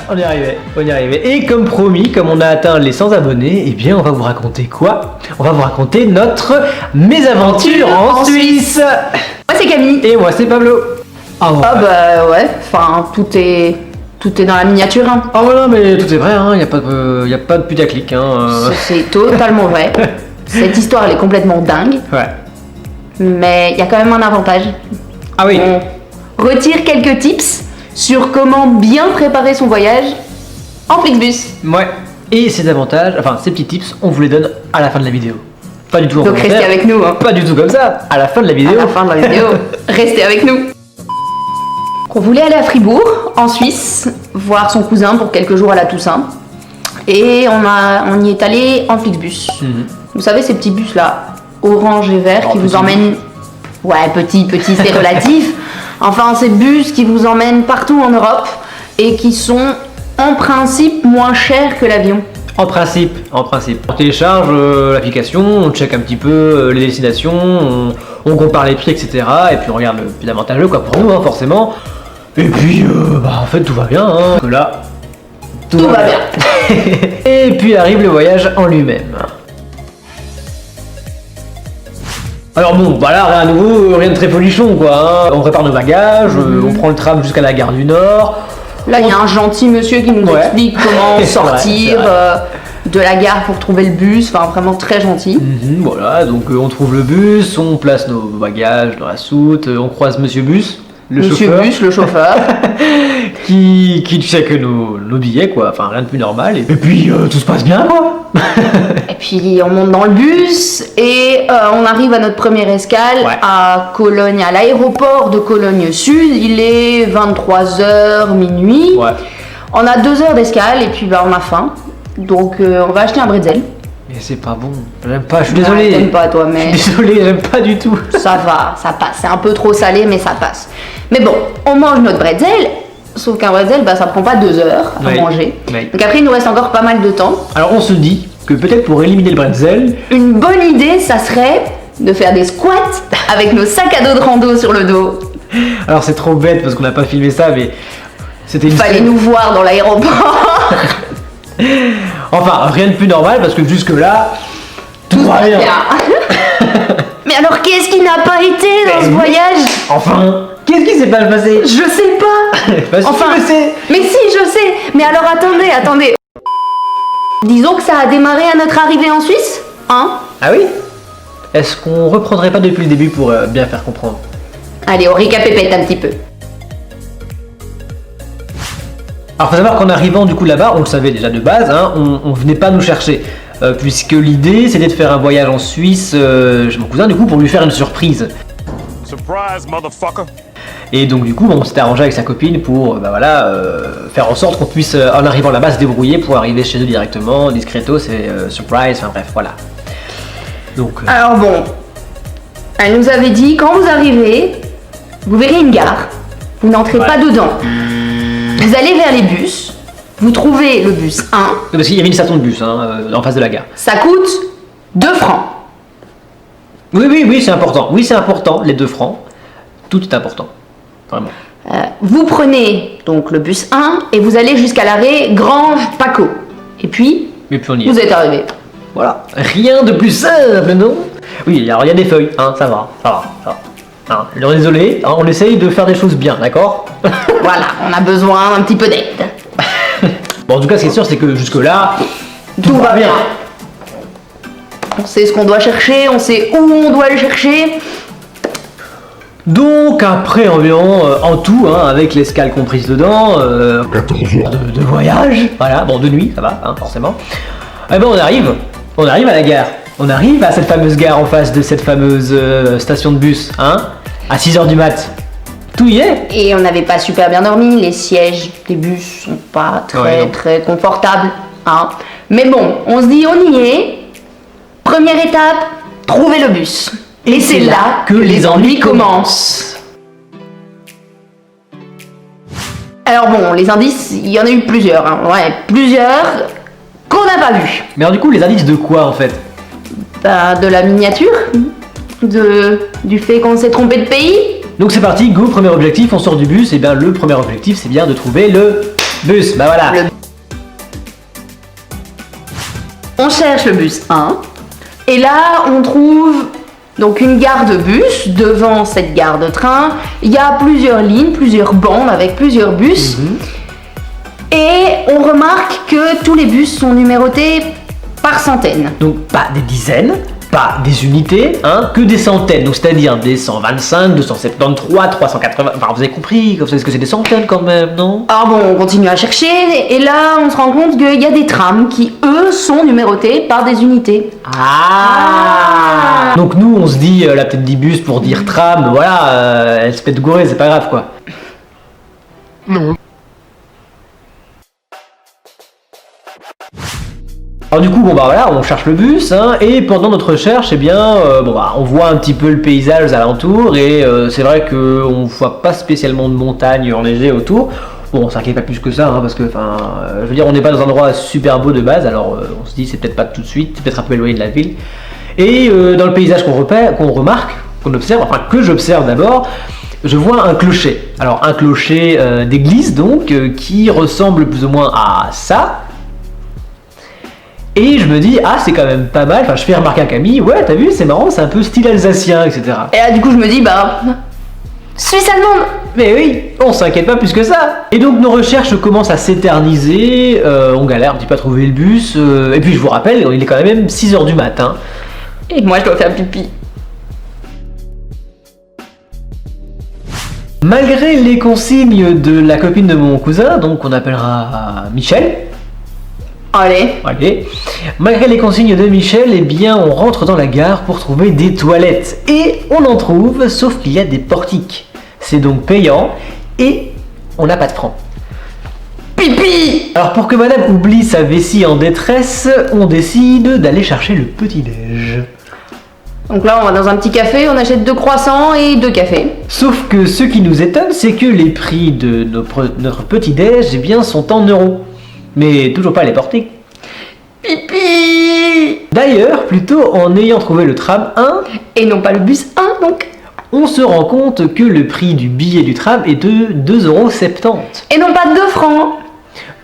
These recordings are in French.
on y est arrivé, on y est arrivé. Et comme promis, comme on a atteint les 100 abonnés, eh bien on va vous raconter quoi? On va vous raconter notre mésaventure en Suisse. Moi c'est Camille. Et moi c'est Pablo. Ah bah ouais, enfin tout est dans la miniature. Hein. Ah voilà, mais tout est vrai, hein. Y a pas de putaclic. Hein. C'est totalement vrai. Cette histoire elle est complètement dingue. Ouais. Mais il y a quand même un avantage. Ah oui. On retire quelques tips sur comment bien préparer son voyage en Flixbus. Ouais. Et ces avantages, enfin ces petits tips, on vous les donne à la fin de la vidéo. Pas du tout en Donc commentaire. restez avec nous. Hein. Pas du tout comme ça. À la fin de la vidéo. À la fin de la vidéo, restez avec nous. On voulait aller à Fribourg, en Suisse, voir son cousin pour quelques jours à la Toussaint. Et on y est allé en Flixbus. Vous savez ces petits bus là, orange et vert, qui vous emmènent... Ouais, petit, c'est relatif. Enfin, ces bus qui vous emmènent partout en Europe et qui sont en principe moins chers que l'avion. En principe. On télécharge l'application, on check un petit peu les destinations, on compare les prix, etc. Et puis on regarde le plus avantageux quoi pour nous, hein, forcément. Et puis, en fait, tout va bien. Hein. Que là, tout va bien. Et puis arrive le voyage en lui-même. Alors bon, voilà, rien de nouveau, rien de très folichon quoi. Hein. On prépare nos bagages, on prend le tram jusqu'à la gare du Nord. Là, il y a un gentil monsieur qui nous explique comment sortir de la gare pour trouver le bus. Enfin, vraiment très gentil. Voilà, donc on trouve le bus, on place nos bagages dans la soute, on croise Monsieur Bus, le chauffeur, qui check nos billets quoi. Enfin, rien de plus normal. Et puis tout se passe bien quoi. Et puis on monte dans le bus et on arrive à notre première escale à Cologne, à l'aéroport de Cologne Sud. Il est 23h, minuit. Ouais. On a 2 heures d'escale et puis on a faim. Donc on va acheter un bretzel. Mais c'est pas bon, j'aime pas, je suis désolé. T'aimes pas toi, mais... Je suis désolé, j'aime pas du tout. Ça va, ça passe. C'est un peu trop salé, mais ça passe. Mais bon, on mange notre bretzel. Sauf qu'un bretzel, ça prend pas 2 heures à manger. Donc après, il nous reste encore pas mal de temps. Alors on se dit que peut-être pour éliminer le bretzel, une bonne idée, ça serait de faire des squats avec nos sacs à dos de rando sur le dos. Alors c'est trop bête parce qu'on n'a pas filmé ça, mais c'était une... Fallait nous voir dans l'aéroport. Enfin, rien de plus normal parce que jusque là, tout va bien. Mais alors qu'est-ce qui n'a pas été dans ce voyage? Enfin, qu'est-ce qui s'est pas passé? Je sais pas. Enfin, je sais. Mais si, je sais. Mais alors attendez. Disons que ça a démarré à notre arrivée en Suisse, hein? Ah oui? Est-ce qu'on reprendrait pas depuis le début pour bien faire comprendre? Allez, on récapépète un petit peu. Alors faut savoir qu'en arrivant du coup là-bas, on le savait déjà de base, hein, on venait pas nous chercher. Puisque l'idée c'était de faire un voyage en Suisse chez mon cousin du coup pour lui faire une surprise. Surprise, motherfucker! Et donc du coup on s'était arrangé avec sa copine pour faire en sorte qu'on puisse en arrivant là-bas se débrouiller pour arriver chez eux directement, discretos et surprise, enfin bref voilà. Donc, alors bon, elle nous avait dit quand vous arrivez, vous verrez une gare, vous n'entrez pas dedans. Vous allez vers les bus, vous trouvez le bus 1. Parce qu'il y avait une station de bus en face de la gare. Ça coûte 2 francs. Oui, c'est important. Oui, c'est important, les 2 francs. Tout est important. Vraiment. Vous prenez donc le bus 1 et vous allez jusqu'à l'arrêt Grange-Paco. Et puis on y est. Vous êtes arrivé. Voilà. Rien de plus simple, non? Oui, alors il y a des feuilles, hein, ça va. Hein, alors désolé, hein, on essaye de faire des choses bien, d'accord? Voilà, on a besoin d'un petit peu d'aide. Bon, en tout cas, ce qui est sûr, c'est que jusque-là, tout va bien. On sait ce qu'on doit chercher, on sait où on doit le chercher. Donc, après environ, en tout, hein, avec l'escale comprise dedans, 14 heures de voyage, voilà, bon, de nuit, ça va, hein, forcément. Eh ben, on arrive à la gare. On arrive à cette fameuse gare en face de cette fameuse station de bus, hein, à 6h du mat. Tout y est. Et on n'avait pas super bien dormi, les sièges des bus sont pas très confortables, hein. Mais bon, on se dit on y est. Première étape, trouver le bus. Et c'est là que les ennuis commencent. Alors bon, les indices, il y en a eu plusieurs, hein. Ouais, plusieurs qu'on n'a pas vus. Mais alors du coup, les indices de quoi en fait? De la miniature, du fait qu'on s'est trompé de pays. Donc c'est parti, go, premier objectif, on sort du bus, et bien le premier objectif c'est bien de trouver le Bus, bah voilà. On cherche le bus 1. Et là, on trouve donc une gare de bus. Devant cette gare de train, il y a plusieurs lignes, plusieurs bandes avec plusieurs bus. Et on remarque que tous les bus sont numérotés par centaines. Donc pas des dizaines, pas des unités, hein, que des centaines. Donc c'est-à-dire des 125, 273, 380. Enfin, vous avez compris, vous savez ce que c'est des centaines quand même, non? Alors bon, on continue à chercher, et là, on se rend compte qu'il y a des trams qui, eux, sont numérotés par des unités. Ah. Donc nous, on se dit, la petite dit bus pour dire tram, voilà, elle se fait de gourer, c'est pas grave quoi. Alors du coup, bon bah voilà, on cherche le bus, hein, et pendant notre recherche, eh bien, on voit un petit peu le paysage aux alentours, et c'est vrai qu'on voit pas spécialement de montagnes enneigées autour. Bon, on s'inquiète pas plus que ça, hein, parce que, je veux dire, on n'est pas dans un endroit super beau de base, alors on se dit c'est peut-être pas tout de suite, c'est peut-être un peu éloigné de la ville. Et dans le paysage qu'on remarque, qu'on observe, enfin que j'observe d'abord, je vois un clocher. Alors un clocher d'église donc, qui ressemble plus ou moins à ça. Et je me dis, ah c'est quand même pas mal, enfin je fais remarquer à Camille, ouais t'as vu c'est marrant, c'est un peu style alsacien, etc. Et là, du coup, je me dis, Suisse allemande. Mais oui, on s'inquiète pas plus que ça. Et donc nos recherches commencent à s'éterniser, on galère un petit peu à trouver le bus, et puis je vous rappelle, il est quand même 6h du matin. Et moi, je dois faire pipi. Malgré les consignes de la copine de mon cousin, donc on appellera Michel. Allez. Malgré les consignes de Michel, eh bien on rentre dans la gare pour trouver des toilettes. Et on en trouve, sauf qu'il y a des portiques. C'est donc payant, et on n'a pas de francs. Pipi. Alors pour que madame oublie sa vessie en détresse, on décide d'aller chercher le petit-déj. Donc là, on va dans un petit café, on achète 2 croissants et 2 cafés. Sauf que ce qui nous étonne, c'est que les prix de notre petit-déj, eh bien, sont en euros. Mais toujours pas les portiques. Pipi. D'ailleurs, plutôt en ayant trouvé le tram 1, Et non pas le bus 1, donc. on se rend compte que le prix du billet du tram est de 2,70 €. Et non pas 2 francs.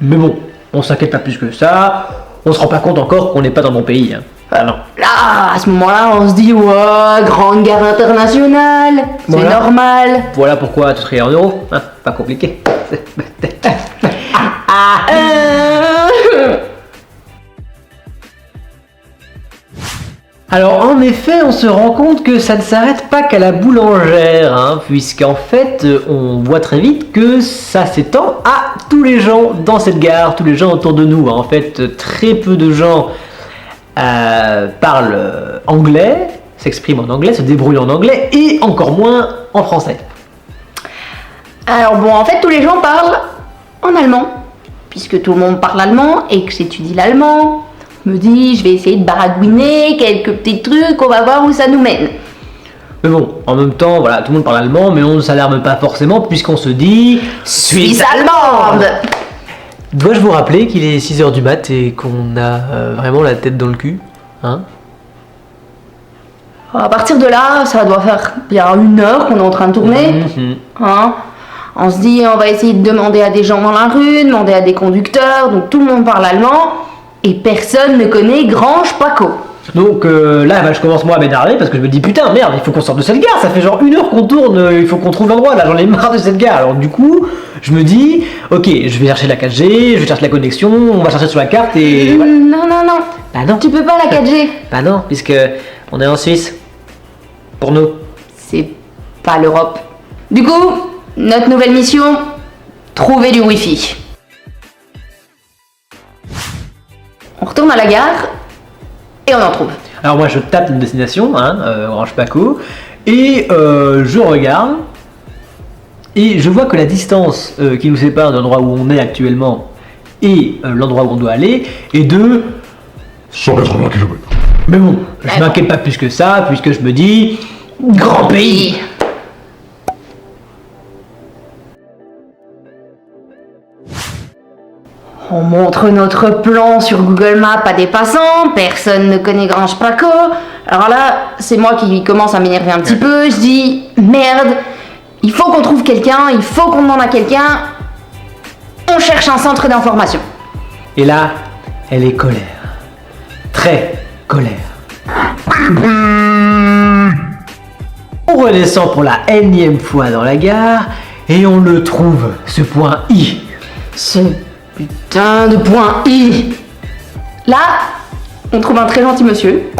Mais bon, on s'inquiète pas plus que ça, on se rend pas compte encore qu'on n'est pas dans mon pays. Hein. Ah non. Là, à ce moment-là, on se dit, ouais, grande gare internationale, c'est Voilà. normal. Voilà pourquoi tout serait en euros, hein, pas compliqué. Alors en effet, on se rend compte que ça ne s'arrête pas qu'à la boulangère, hein, puisqu'en fait, on voit très vite que ça s'étend à tous les gens dans cette gare, tous les gens autour de nous. En fait, très peu de gens parlent anglais, s'expriment en anglais, se débrouillent en anglais, et encore moins en français. Alors bon, en fait, tous les gens parlent en allemand, puisque tout le monde parle allemand et que j'étudie l'allemand. Je me dis, je vais essayer de baragouiner quelques petits trucs, on va voir où ça nous mène. Mais bon, en même temps, voilà, tout le monde parle allemand, mais on ne s'alarme pas forcément puisqu'on se dit Suisse allemande. Dois-je vous rappeler qu'il est 6h du mat et qu'on a vraiment la tête dans le cul, hein? À partir de là, ça doit faire bien 1 heure qu'on est en train de tourner. Hein. On se dit, on va essayer de demander à des gens dans la rue, demander à des conducteurs, donc tout le monde parle allemand, et personne ne connaît Grange Paco. Donc là, je commence moi à m'énerver parce que je me dis putain, merde, il faut qu'on sorte de cette gare, ça fait genre 1 heure qu'on tourne, il faut qu'on trouve l'endroit, là j'en ai marre de cette gare. Alors du coup, je me dis, ok, je vais chercher la 4G, je vais chercher la connexion, on va chercher sur la carte et... voilà. Non. Bah non. Tu peux pas la 4G. Bah non, puisque on est en Suisse. Pour nous. C'est pas l'Europe. Du coup, notre nouvelle mission, trouver du Wi-Fi. On retourne à la gare et on en trouve. Alors moi je tape une destination, hein, Orange Paco, et je regarde, et je vois que la distance qui nous sépare de l'endroit où on est actuellement et l'endroit où on doit aller est de 180 km. Mais bon, je m'inquiète pas plus que ça, puisque je me dis... Grand pays. On montre notre plan sur Google Maps à des passants, personne ne connaît Grange Paco. Alors là, c'est moi qui commence à m'énerver un petit peu, je dis, merde, il faut qu'on trouve quelqu'un, il faut qu'on demande à quelqu'un. on cherche un centre d'information. Et là, elle est colère. Très colère. On redescend pour la énième fois dans la gare et on le trouve, ce point I. Ce putain de point I. Là, on trouve un très gentil monsieur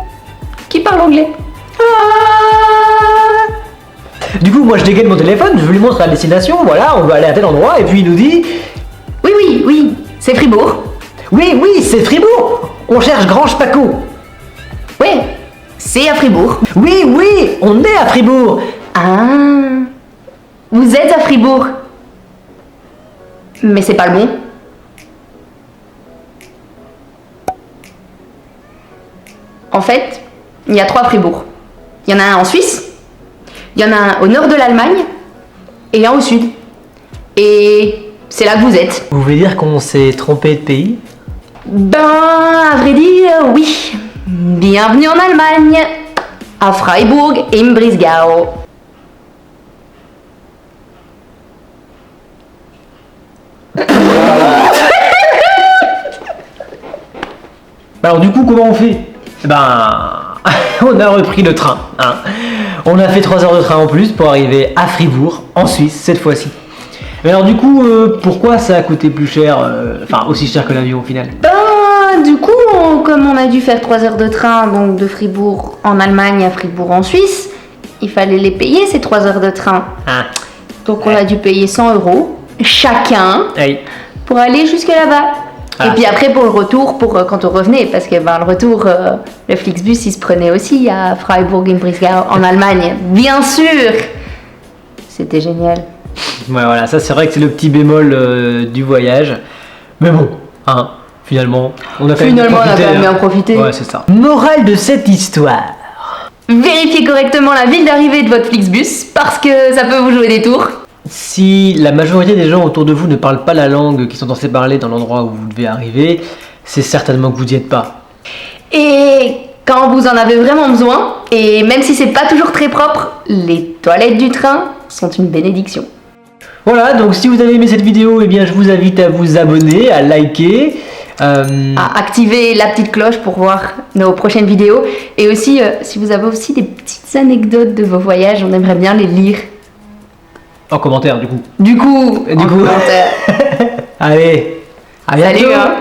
qui parle anglais. Du coup, moi je dégaine mon téléphone, je lui montre la destination, voilà, on veut aller à tel endroit, et puis il nous dit Oui, c'est Fribourg. oui, c'est Fribourg, on cherche Grange Paco. Ouais, c'est à Fribourg. Oui, on est à Fribourg. Ah, vous êtes à Fribourg. Mais c'est pas le bon. En fait, il y a 3 Fribourg. Il y en a un en Suisse, il y en a un au nord de l'Allemagne et un au sud. Et c'est là que vous êtes. Vous voulez dire qu'on s'est trompé de pays? Ben, à vrai dire, oui. Bienvenue en Allemagne, à Freiburg im Breisgau. Alors du coup, comment on fait? On a repris le train, hein. On a fait 3 heures de train en plus pour arriver à Fribourg, en Suisse, cette fois-ci. Mais alors du coup, pourquoi ça a coûté plus cher, aussi cher que l'avion au final? Ben, du coup, comme on a dû faire 3 heures de train, donc de Fribourg en Allemagne à Fribourg en Suisse, il fallait les payer ces 3 heures de train. Ah. Donc on a dû payer 100 € chacun Hey. pour aller jusque là-bas. Ah. Et puis après pour le retour, quand on revenait, parce que le retour, le Flixbus il se prenait aussi à Freiburg im Breisgau en Allemagne, bien sûr. C'était génial. Ouais, voilà, ça c'est vrai que c'est le petit bémol du voyage. Mais bon, hein, finalement, on a quand même bien profité. Ouais, c'est ça. Morale de cette histoire. Vérifiez correctement la ville d'arrivée de votre Flixbus parce que ça peut vous jouer des tours. Si la majorité des gens autour de vous ne parlent pas la langue qu'ils sont censés parler dans l'endroit où vous devez arriver, c'est certainement que vous n'y êtes pas. Et quand vous en avez vraiment besoin, et même si c'est pas toujours très propre, les toilettes du train sont une bénédiction. Voilà, donc si vous avez aimé cette vidéo, eh bien je vous invite à vous abonner, à liker. À activer la petite cloche pour voir nos prochaines vidéos. Et aussi, si vous avez aussi des petites anecdotes de vos voyages, on aimerait bien les lire. En commentaire, du coup. Du coup, En commentaire. Allez, à bientôt. Salut, hein.